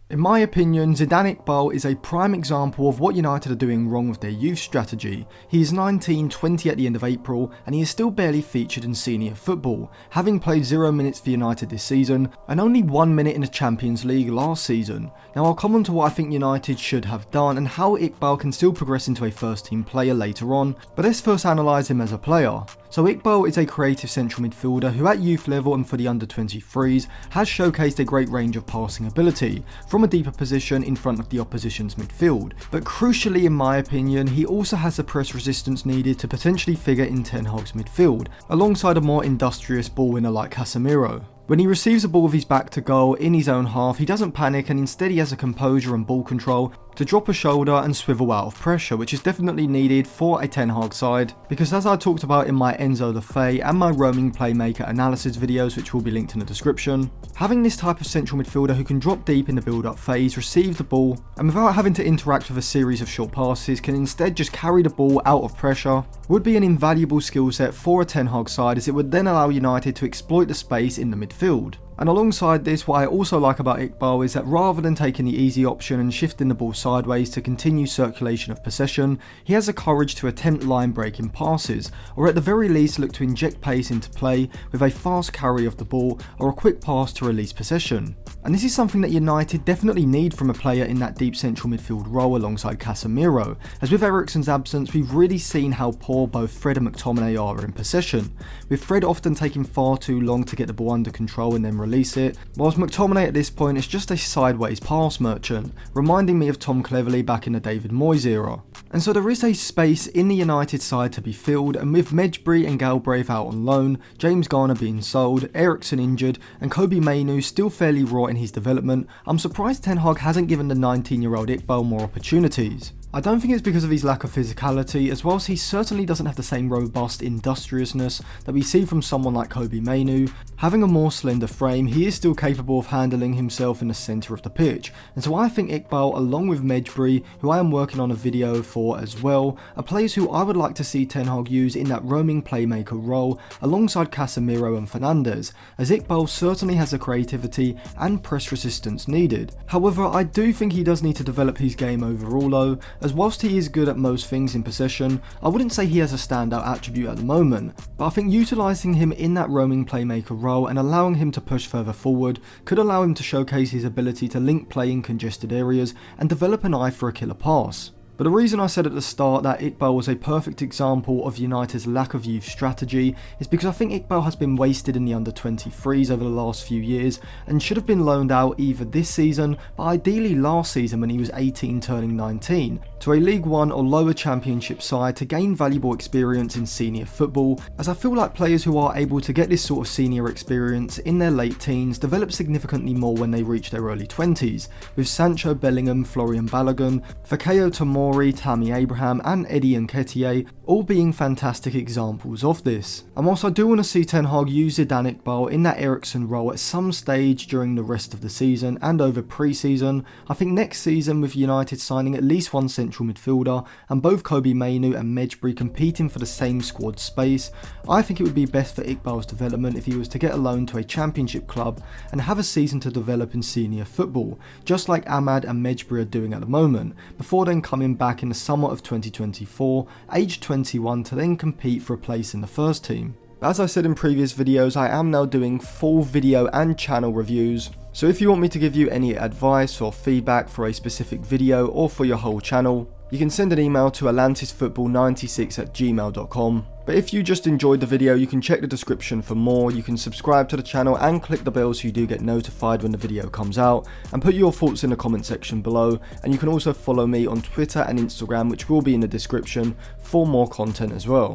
In my opinion, Zidane Iqbal is a prime example of what United are doing wrong with their youth strategy. He is 19, 20 at the end of April, and he is still barely featured in senior football, having played 0 minutes for United this season, and only 1 minute in the Champions League last season. Now I'll come on to what I think United should have done, and how Iqbal can still progress into a first team player later on, but let's first analyse him as a player. So Iqbal is a creative central midfielder who at youth level and for the under 23s has showcased a great range of passing ability, from a deeper position in front of the opposition's midfield. But crucially in my opinion, he also has the press resistance needed to potentially figure in Ten Hag's midfield, alongside a more industrious ball winner like Casemiro. When he receives a ball with his back to goal in his own half, he doesn't panic and instead he has a composure and ball control to drop a shoulder and swivel out of pressure, which is definitely needed for a Ten Hag side, because as I talked about in my Enzo Lefebvre and my roaming playmaker analysis videos, which will be linked in the description, having this type of central midfielder who can drop deep in the build-up phase, receive the ball, and without having to interact with a series of short passes can instead just carry the ball out of pressure, would be an invaluable skill set for a Ten Hag side, as it would then allow United to exploit the space in the midfield. And alongside this, what I also like about Iqbal is that rather than taking the easy option and shifting the ball sideways to continue circulation of possession, he has the courage to attempt line breaking passes, or at the very least look to inject pace into play with a fast carry of the ball or a quick pass to release possession. And this is something that United definitely need from a player in that deep central midfield role alongside Casemiro, as with Eriksen's absence we've really seen how poor both Fred and McTominay are in possession, with Fred often taking far too long to get the ball under control and then release it, whilst McTominay at this point is just a sideways pass merchant, reminding me of Tom Cleverley back in the David Moyes era. And so there is a space in the United side to be filled, and with Mejbri and Galbraith out on loan, James Garner being sold, Eriksen injured, and Kobbie Mainoo still fairly raw in his development, I'm surprised Ten Hag hasn't given the 19-year-old Iqbal more opportunities. I don't think it's because of his lack of physicality, as whilst he certainly doesn't have the same robust industriousness that we see from someone like Kobbie Mainoo. Having a more slender frame, he is still capable of handling himself in the centre of the pitch, and so I think Iqbal, along with Mejbri, who I am working on a video for as well, are players who I would like to see Ten Hag use in that roaming playmaker role alongside Casemiro and Fernandes, as Iqbal certainly has the creativity and press resistance needed. However, I do think he does need to develop his game overall though, as whilst he is good at most things in possession, I wouldn't say he has a standout attribute at the moment, but I think utilising him in that roaming playmaker role and allowing him to push further forward could allow him to showcase his ability to link play in congested areas and develop an eye for a killer pass. But the reason I said at the start that Iqbal was a perfect example of United's lack of youth strategy is because I think Iqbal has been wasted in the under 23s over the last few years and should have been loaned out either this season, but ideally last season when he was 18 turning 19, to a League One or lower championship side to gain valuable experience in senior football, as I feel like players who are able to get this sort of senior experience in their late teens develop significantly more when they reach their early 20s, with Sancho, Bellingham, Florian Balogun, Fikayo Tomori, Tammy Abraham and Eddie Nketiah all being fantastic examples of this. And whilst I do want to see Ten Hag use Zidane Iqbal in that Eriksen role at some stage during the rest of the season and over pre-season, I think next season with United signing at least one central midfielder and both Kobbie Mainoo and Mejbri competing for the same squad space, I think it would be best for Iqbal's development if he was to get a loan to a championship club and have a season to develop in senior football, just like Ahmad and Mejbri are doing at the moment, before then coming back in the summer of 2024, aged 21, to then compete for a place in the first team. As I said in previous videos, I am now doing full video and channel reviews, so if you want me to give you any advice or feedback for a specific video or for your whole channel, you can send an email to atlantisfootball96@gmail.com. But if you just enjoyed the video, you can check the description for more, you can subscribe to the channel and click the bell so you do get notified when the video comes out, and put your thoughts in the comment section below, and you can also follow me on Twitter and Instagram, which will be in the description, for more content as well.